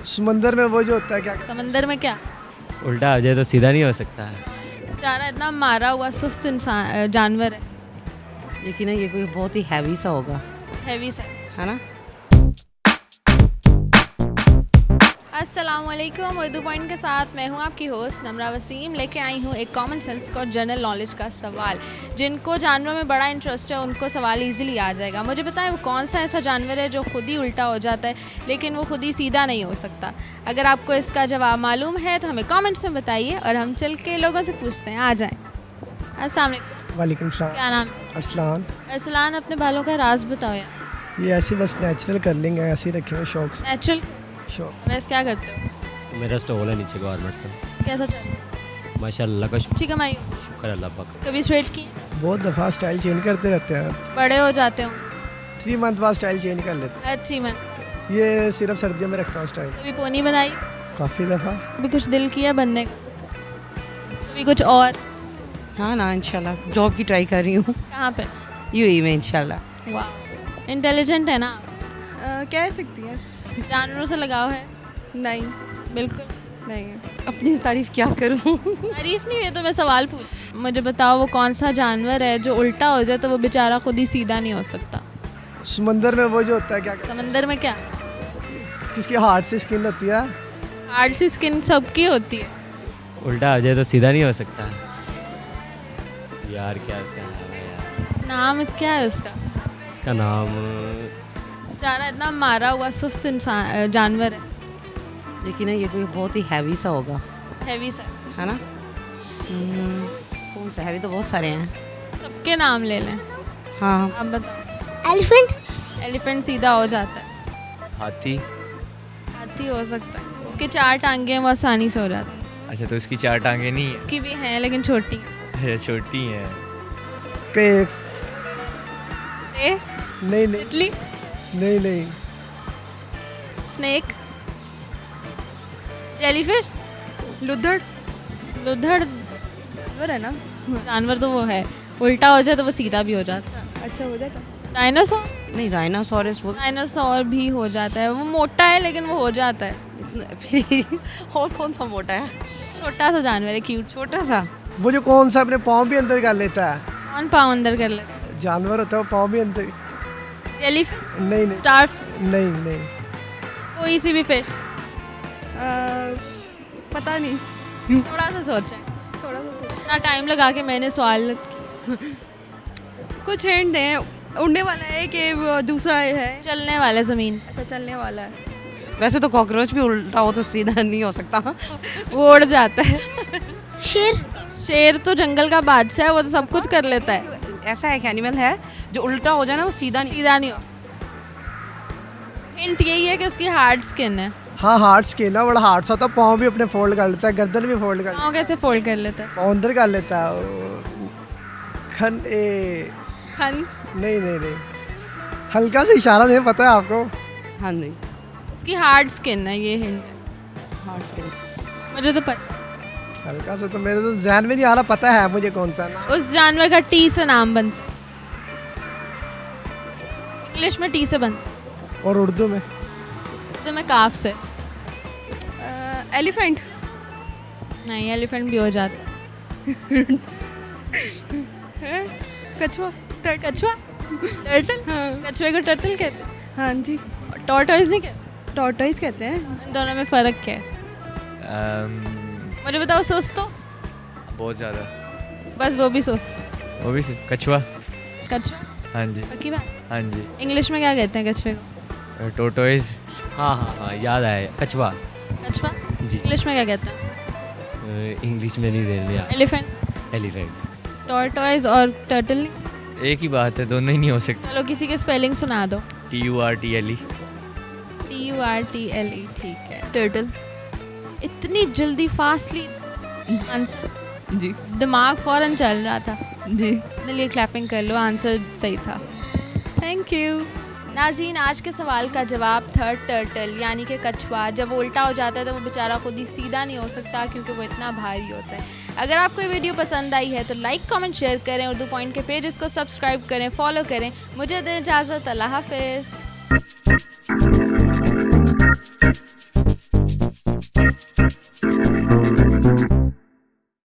समंदर में वो जो होता है क्या समंदर में क्या? उल्टा आ जाए तो सीधा नहीं हो सकता है। बेचारा इतना मारा हुआ सुस्त इंसान जानवर है, लेकिन ये कोई बहुत ही हैवी सा होगा, हैवी सा। है ना। अस्सलामुअलैकुम। उर्दू पॉइंट के साथ मैं हूं आपकी होस्ट नमरा वसीम। लेके आई हूं एक कॉमन सेंस और जनरल नॉलेज का सवाल। जिनको जानवरों में बड़ा इंटरेस्ट है उनको सवाल इजीली आ जाएगा। मुझे बताएं वो कौन सा ऐसा जानवर है जो खुद ही उल्टा हो जाता है लेकिन वो खुद ही सीधा नहीं हो सकता। अगर आपको इसका जवाब मालूम है तो हमें कॉमेंट्स में बताइए और हम चल के लोगों से पूछते हैं। आ जाएँ। अस्सलाम वालेकुम। वालेकुम सलाम। क्या नाम? अरसलान। अरसलान, अपने बालों का राज बताओ यार। ये ऐसे बस नेचुरल कर लेंगे, ऐसे ही रखे हुए शौक से। नेचुरल शौक। वैसे क्या करते हो? मेरा स्टॉल है नीचे गवर्नमेंट्स का। कैसा चल रहा है? माशाल्लाह का अच्छी कमाई हो? शुक्र अल्लाह पाक। कभी स्ट्रेट की? बहुत दफ़ा स्टाइल चेंज करते रहते हैं। बड़े हो जाते हो? 3 मंथ बाद स्टाइल चेंज कर लेते हर 3 मंथ। हैं। ये सिर्फ सर्दियों में रखता हूँ स्टाइल। कभी पोनी बनाई? काफ़ी दफ़ा। कभी कुछ दिल किया बनने का? कभी कुछ और? हाँ ना, इंशाल्लाह जॉब की ट्राई कर रही हूँ कहाँ पे? यूएई में इंशाल्लाह। वाह, इंटेलिजेंट है ना आप? कह सकती हैं। जानवरों से लगाव है? नहीं, बिल्कुल नहीं। अपनी तारीफ क्या करूँ। तारीफ नहीं है तो मैं सवाल पूछ। मुझे बताओ वो कौन सा जानवर है जो उल्टा हो जाए तो वो बेचारा खुद ही सीधा नहीं हो सकता। समंदर में वो जो होता है क्या समंदर में क्या? किसकी हार्ट से स्किन होती है। हार्ड सी स्किन सबकी होती है। उल्टा आ जाए तो सीधा नहीं हो सकता है। यार क्या इसका नाम है यार? नाम क्या है उसका? इसका नाम बेचारा इतना मारा हुआ सुस्त इंसान जानवर है, लेकिन ये कोई बहुत ही हैवी सा होगा, हैवी सा। है ना। कौन सा हैवी? तो बहुत सारे हैं। सबके नाम ले लें। हाँ, आप बताओ। एलिफेंट। एलिफेंट सीधा हो जाता है। हाथी। हाथी हो सकता है, उसके 4 टांगे हैं, वो आसानी से हो जाता है। अच्छा, तो उसकी 4 टांगे नहीं उसकी भी हैं लेकिन छोटी है, छोटी हैं। के है। नहीं नहीं तितली, नहीं नहीं। स्नेक, जेलीफिश, लुद्धड़। लुधड़। जानवर है ना। जानवर तो वो है, उल्टा हो जाए तो वो सीधा भी हो जाता है। अच्छा हो जाता। डायनासोर। नहीं, राइनासोरस वो डायनासोर भी हो जाता है, वो मोटा है लेकिन वो हो जाता है। फिर और कौन सा मोटा है? छोटा सा जानवर है, क्यूट। छोटा सा। वो जो कौन सा अपने पाँव भी अंदर कर लेता है कौन पाँव अंदर कर लेता है? जानवर होता है, वो पाँव भी अंदर। जेलीफिश, नहीं नहीं स्टार, नहीं नहीं। कोई सी भी फिश। पता नहीं। थोड़ा सा सोचें। थोड़ा सा इतना टाइम लगा के मैंने सवाल कुछ हिंट दें। उड़ने वाला है कि वो दूसरा है? चलने वाले ज़मीन अच्छा, चलने वाला है। वैसे तो कॉकरोच भी उल्टा हो तो सीधा नहीं हो सकता। वो उड़ जाता है। शेर। शेर तो जंगल का बादशाह है, वो तो सब कुछ कर लेता है। ऐसा एक एनिमल है जो उल्टा हो जाए ना वो सीधा नहीं। सीधा नहीं हो। हिंट यही है कि उसकी हार्ड स्किन है। हाँ, हार्ट स्किन है, बड़ा हार्ट सा होता है। पाँव भी अपने फोल्ड कर लेता है, गर्दन भी फोल्ड कर लेता पाँव कैसे फोल्ड कर लेता है? है, पाँव अंदर कर लेता है। खन ए खन। नहीं नहीं नहीं। हल्का सा इशारा नहीं पता है आपको। हाँ नहीं, उसकी हार्ड स्किन है, ये हिंट है। Heart skin. मुझे तो पता। हल्का सा तो मेरे तो जहन में नहीं आ रहा, पता है मुझे कौन सा नाम। उस जानवर का टी से नाम बनता है। इंग्लिश में टी से बनता है, और उर्दू में तो मैं काफ से। एलिफेंट। नहीं, एलिफेंट भी हो जाता है? कछुआ। कछुआ, टर्टल। हाँ। कछुए को टर्टल कहते हैं। हाँ जी। टॉर्टोइज नहीं कहते। टॉर्टोइज कहते हैं। इन दोनों में फ़र्क क्या है? मुझे बताओ। सुस्त तो बहुत ज़्यादा। बस वो भी सुस्त। वो भी कछुआ। कछुआ, हाँ जी, पक्की बात। हाँ जी। इंग्लिश में क्या कहते हैं कछुए को? टोटोइज। हाँ हाँ हाँ, याद आया, कछुआ। कछुआ जी। इंग्लिश में क्या कहते हैं? इंग्लिश में नहीं देने यार। Elephant, elephant. टॉर्टोइज और टर्टल नहीं? एक ही बात है, दोनों ही नहीं हो सकते। चलो किसी के स्पेलिंग सुना दो। TURTLE। TURTLE, ठीक है। टर्टल। इतनी जल्दी फास्टली आंसर, जी दिमाग फौरन चल रहा था। जी। अपने लिए क्लैपिंग कर लो, आंसर सही था। Thank you. नाज़रीन, आज के सवाल का जवाब था टर्टल यानी कि कछुआ। जब वो उल्टा हो जाता है तो वो बेचारा खुद ही सीधा नहीं हो सकता क्योंकि वो इतना भारी होता है। अगर आपको ये वीडियो पसंद आई है तो लाइक कमेंट शेयर करें, उर्दू पॉइंट के पेजेस को सब्सक्राइब करें, फॉलो करें। मुझे दें इजाज़त। अल्लाह हाफिज़।